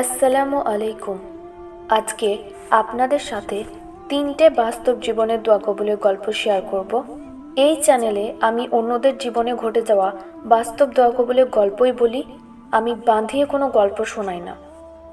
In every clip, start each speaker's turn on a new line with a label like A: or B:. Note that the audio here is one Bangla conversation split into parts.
A: আসসালামু আলাইকুম। আজকে আপনাদের সাথে 3টে বাস্তব জীবনের দোয়া কবুলের গল্প শেয়ার করব। এই চ্যানেলে আমি অন্যদের জীবনে ঘটে যাওয়া বাস্তব দোয়া কবুলের গল্পই বলি। আমি বাঁধিয়ে কোনো গল্প শোনাই না।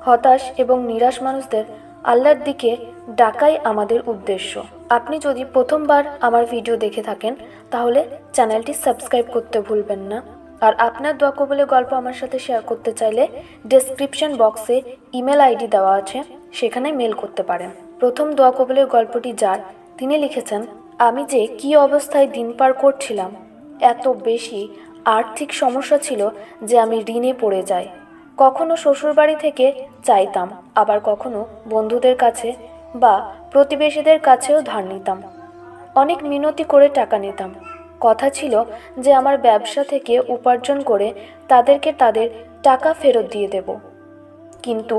A: হতাশ এবং নিরাশ মানুষদের আল্লাহর দিকে ডাকাই আমাদের উদ্দেশ্য। আপনি যদি প্রথমবার আমার ভিডিও দেখে থাকেন তাহলে চ্যানেলটি সাবস্ক্রাইব করতে ভুলবেন না। আর আপনার দোয়া কবুলের গল্প আমার সাথে শেয়ার করতে চাইলে ডেসক্রিপশন বক্সে ইমেল আইডি দেওয়া আছে, সেখানে মেল করতে পারেন। প্রথম দোয়া কবুলের গল্পটি যার, তিনি লিখেছেন, আমি যে কী অবস্থায় দিন পার করছিলাম, এত বেশি আর্থিক সমস্যা ছিল যে আমি ঋণে পড়ে যাই। কখনো শ্বশুরবাড়ি থেকে চাইতাম, আবার কখনো বন্ধুদের কাছে বা প্রতিবেশীদের কাছেও ধার নিতাম। অনেক মিনতি করে টাকা নিতাম। কথা ছিল যে আমার ব্যবসা থেকে উপার্জন করে তাদেরকে তাদের টাকা ফেরত দিয়ে দেব। কিন্তু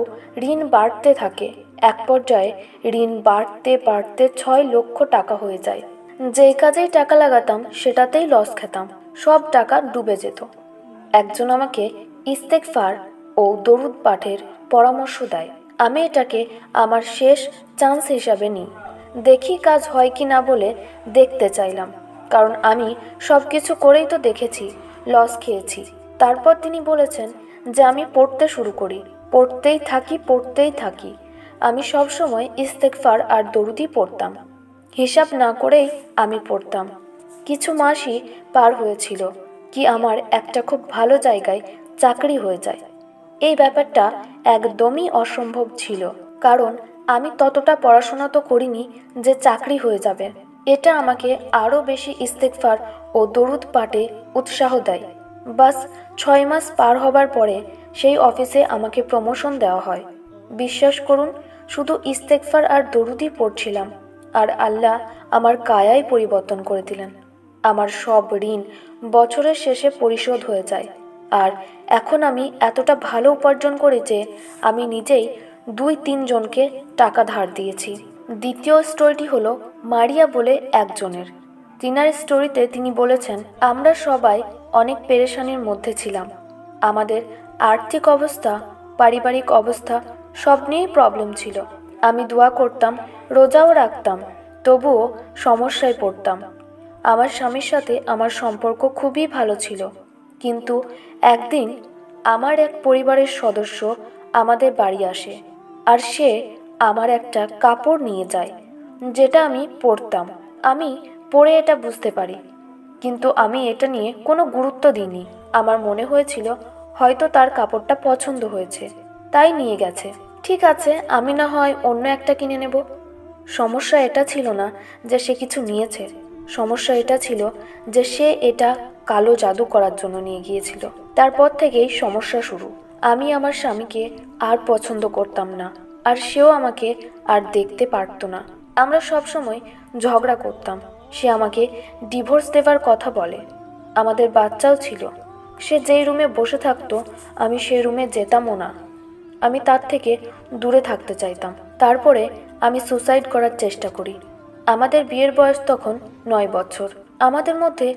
A: ঋণ বাড়তে থাকে। এক পর্যায়ে ঋণ বাড়তে বাড়তে 6 লক্ষ টাকা হয়ে যায়। যেই কাজেই টাকা লাগাতাম সেটাতেই লস খেতাম, সব টাকা ডুবে যেত। একজন আমাকে ইস্তেগফার ও দরুদ পাঠের পরামর্শ দেয়। আমি এটাকে আমার শেষ চান্স হিসাবে নিই। দেখি কাজ হয় কি না বলে দেখতে চাইলাম, কারণ আমি সব কিছু করেই তো দেখেছি, লস খেয়েছি। তারপর তিনি বলেছেন যে আমি পড়তে শুরু করি, পড়তেই থাকি। আমি সবসময় ইস্তেগফার আর দরুদই পড়তাম। হিসাব না করেই আমি পড়তাম। কিছু মাসই পার হয়েছিল কি আমার একটা খুব ভালো জায়গায় চাকরি হয়ে যায়। এই ব্যাপারটা একদমই অসম্ভব ছিল, কারণ আমি ততটা পড়াশোনা তো করিনি যে চাকরি হয়ে যাবে। এটা আমাকে আরও বেশি ইস্তেগফার ও দরুদ পাঠে উৎসাহ দেয়। বাস 6 মাস পার হবার পরে সেই অফিসে আমাকে প্রমোশন দেওয়া হয়। বিশ্বাস করুন, শুধু ইস্তেগফার আর দরুদই পড়ছিলাম আর আল্লাহ আমার কায়াই পরিবর্তন করে দিলেন। আমার সব ঋণ বছরের শেষে পরিশোধ হয়ে যায়। আর এখন আমি এতটা ভালো উপার্জন করি যে আমি নিজেই 2-3 জনকে টাকা ধার দিয়েছি। দ্বিতীয় স্টোরিটি হলো মারিয়া বলে একজনের। তিনার স্টোরিতে তিনি বলেছেন, আমরা সবাই অনেক পেরেশানির মধ্যে ছিলাম। আমাদের আর্থিক অবস্থা, পারিবারিক অবস্থা সব নিয়েই প্রবলেম ছিল। আমি দোয়া করতাম, রোজাও রাখতাম, তবুও সমস্যায় পড়তাম। আমার স্বামীর সাথে আমার সম্পর্ক খুবই ভালো ছিল, কিন্তু একদিন আমার এক পরিবারের সদস্য আমাদের বাড়ি আসে আর সে আমার একটা কাপড় নিয়ে যায়, যেটা আমি পরতাম। আমি পরে এটা বুঝতে পারি, কিন্তু আমি এটা নিয়ে কোনো গুরুত্ব দিইনি। আমার মনে হয়েছিল হয়তো তার কাপড়টা পছন্দ হয়েছে, তাই নিয়ে গেছে। ঠিক আছে, আমি না হয় অন্য একটা কিনে নেব। সমস্যা এটা ছিল না যে সে কিছু নিয়েছে, সমস্যা এটা ছিল যে সে এটা কালো জাদু করার জন্য নিয়ে গিয়েছিল। তারপর থেকেই সমস্যা শুরু। আমি আমার স্বামীকে আর পছন্দ করতাম না, আর সেও আমাকে আর দেখতে পারতো না। আমরা সবসময় ঝগড়া করতাম। সে আমাকে ডিভোর্স দেওয়ার কথা বলে। আমাদের বাচ্চাও ছিল। সে যেই রুমে বসে থাকতো আমি সেই রুমে যেতামও না। আমি তার থেকে দূরে থাকতে চাইতাম। তারপরে আমি সুসাইড করার চেষ্টা করি। আমাদের বিয়ের বয়স তখন 9 বছর। আমাদের মধ্যে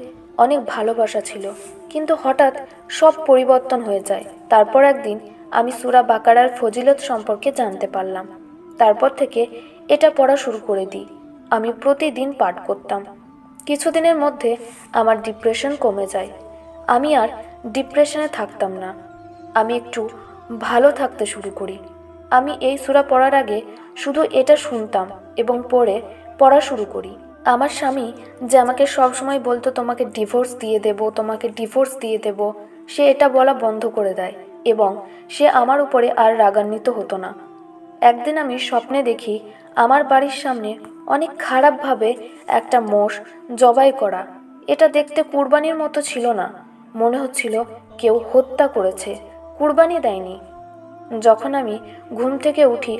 A: অনেক ভালোবাসা ছিল, কিন্তু হঠাৎ সব পরিবর্তন হয়ে যায়। তারপর একদিন আমি সূরা বাকারার ফজিলত সম্পর্কে জানতে পারলাম। তারপর থেকে এটা পড়া শুরু করে দিই। আমি প্রতিদিন পাঠ করতাম। কিছুদিনের মধ্যে আমার ডিপ্রেশন কমে যায়। আমি আর ডিপ্রেশনে থাকতাম না। আমি একটু ভালো থাকতে শুরু করি। আমি এই সূরা পড়ার আগে শুধু এটা শুনতাম এবং পড়া শুরু করি। আমার স্বামী যে আমাকে সবসময় বলতো তোমাকে ডিভোর্স দিয়ে দেব, সে এটা বলা বন্ধ করে দেয় এবং সে আমার উপরে আর রাগান্বিত হতো না। একদিন আমি স্বপ্নে দেখি আমার বাড়ির সামনে অনেক খারাপভাবে একটা মোষ জবাই করা। এটা দেখতে কুরবানির মতো ছিল না, মনে হচ্ছিল কেউ হত্যা করেছে, কুরবানি দেয়নি। যখন আমি ঘুম থেকে উঠি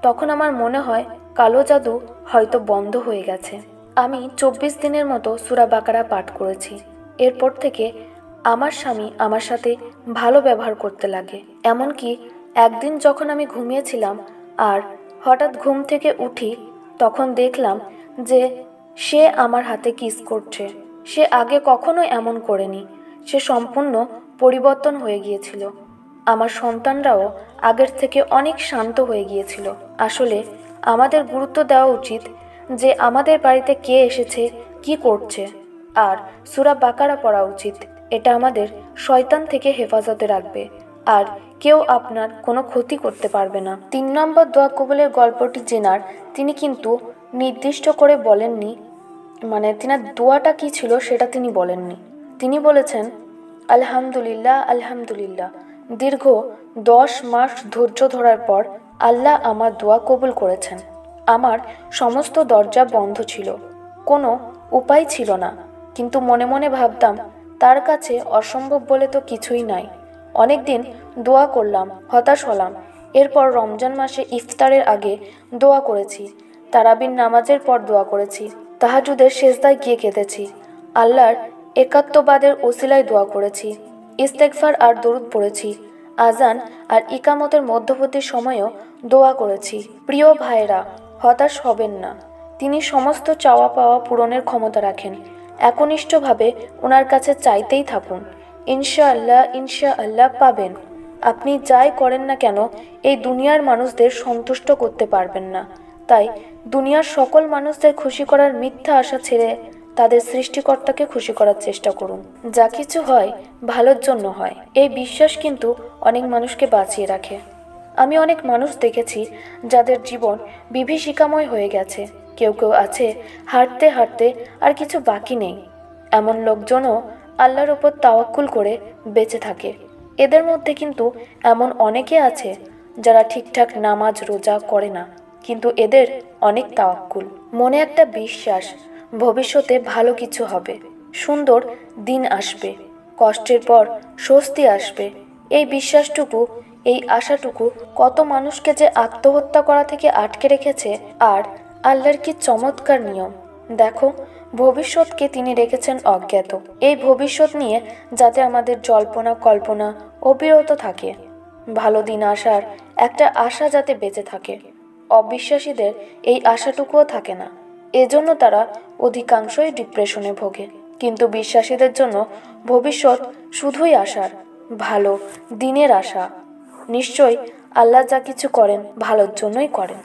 A: তখন আমার মনে হয় কালো জাদু হয়তো বন্ধ হয়ে গেছে। আমি 24 দিনের মতো সূরা বাকারা পাঠ করেছি। এরপর থেকে আমার স্বামী আমার সাথে ভালো ব্যবহার করতে লাগে। এমনকি একদিন যখন আমি ঘুমিয়েছিলাম আর হঠাৎ ঘুম থেকে উঠি, তখন দেখলাম যে সে আমার হাতে কিস করছে। সে আগে কখনো এমন করেনি। সে সম্পূর্ণ পরিবর্তন হয়ে গিয়েছিল। আমার সন্তানরাও আগের থেকে অনেক শান্ত হয়ে গিয়েছিল। আসলে আমাদের গুরুত্ব দেওয়া উচিত যে আমাদের বাড়িতে কে এসেছে, কি করছে, আর সূরা বাকারা পড়া উচিত। এটা আমাদের শয়তান থেকে হেফাজতে রাখবে, আর কেউ আপনার কোনো ক্ষতি করতে পারবে না। 3 নম্বর দোয়া কবুলের গল্পটি জেনার তিনি কিন্তু নির্দিষ্ট করে বলেননি, মানে তিনার দোয়াটা কি ছিল সেটা তিনি বলেননি। তিনি বলেছেন, আলহামদুলিল্লাহ আলহামদুলিল্লাহ। দীর্ঘ 10 মাস ধৈর্য ধরার পর আল্লাহ আমার দোয়া কবুল করেছেন। আমার সমস্ত দরজা বন্ধ ছিল, কোনো উপায় ছিল না, কিন্তু মনে মনে ভাবতাম তার কাছে অসম্ভব বলে তো কিছুই নাই। অনেকদিন দোয়া করলাম, হতাশ হলাম। এরপর রমজান মাসে ইফতারের আগে দোয়া করেছি, তারাবির নামাজের পর দোয়া করেছি, তাহাজ্জুদের সেজদায় গিয়ে কেঁদেছি, আল্লাহর একাত্মবাদের ওসিলায় দোয়া করেছি, ইস্তেগফার আর দরুদ পড়েছি, আজান আর ইকামতের মধ্যবর্তী সময়েও দোয়া করেছি। প্রিয় ভাইরা, হতাশ হবেন না। তিনি সমস্ত চাওয়া পাওয়া পূরণের ক্ষমতা রাখেন। একনিষ্ঠভাবে ওনার কাছে চাইতেই থাকুন। ইনশাআল্লাহ ইনশাআল্লাহ পাবেন। আপনি যাই করেন না কেন এই দুনিয়ার মানুষদের সন্তুষ্ট করতে পারবেন না। তাই দুনিয়ার সকল মানুষদের খুশি করার মিথ্যা আশা ছেড়ে তাদের সৃষ্টিকর্তাকে খুশি করার চেষ্টা করুন। যা কিছু হয় ভালোর জন্য হয়, এই বিশ্বাস কিন্তু অনেক মানুষকে বাঁচিয়ে রাখে। আমি অনেক মানুষ দেখেছি যাদের জীবন বিভীষিকাময় হয়ে গেছে। কেউ কেউ আছে হাঁটতে হাঁটতে আর কিছু বাকি নেই। এমন লোকজনও আল্লাহর ওপর তাওয়াক্কুল করে বেঁচে থাকে। এদের মধ্যে কিন্তু এমন অনেকে আছে যারা ঠিকঠাক নামাজ রোজা করে না, কিন্তু এদের অনেক তাওয়াক্কুল, মনে একটা বিশ্বাস ভবিষ্যতে ভালো কিছু হবে, সুন্দর দিন আসবে, কষ্টের পর স্বস্তি আসবে। এই বিশ্বাসটুকু, এই আশাটুকু কত মানুষকে যে আত্মহত্যা করা থেকে আটকে রেখেছে। আর আল্লাহর কি চমৎকার নিয়ম দেখো, ভবিষ্যৎকে তিনি রেখেছেন অজ্ঞাত। এই ভবিষ্যৎ নিয়ে যাতে আমাদের জল্পনা কল্পনা অবিরত থাকে, ভালো দিন আসার একটা আশা যাতে বেঁচে থাকে। অবিশ্বাসীদের এই আশাটুকুও থাকে না, এজন্য তারা অধিকাংশই ডিপ্রেশনে ভোগে। কিন্তু বিশ্বাসীদের জন্য ভবিষ্যৎ শুধুই আশার, ভালো দিনের আশা। নিশ্চয়ই আল্লাহ যা কিছু করেন ভালোর জন্যই করেন।